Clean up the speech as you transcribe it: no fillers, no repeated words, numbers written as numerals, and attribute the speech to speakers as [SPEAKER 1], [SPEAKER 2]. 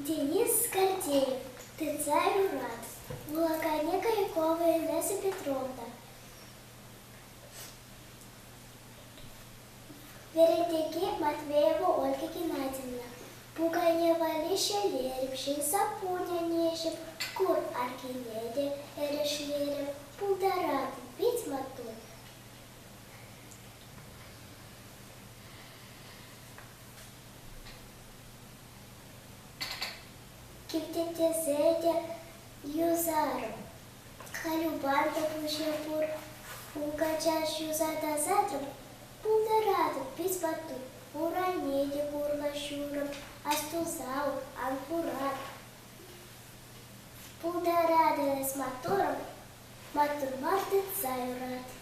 [SPEAKER 1] Денис Скордеев, ты царю рад. Лукане Каюкова Инесса Петровна. Веретеки Матвеева Ольга Геннадьевна. Пуганева Лиша Лерепшин, Сапуня Нешев, Кур Аркинеде Эрешлерев, Пулдарат, Пить Матур. Киптетезеде Юзару, Халюбарда Пушепур, Укачаш Юзада Затрам, Пулдарат, Пить Матур. Уранеде Бурлашуром, Астузау, Анкурат. Пулдарады с мотором, Матур Марты Цаюрат.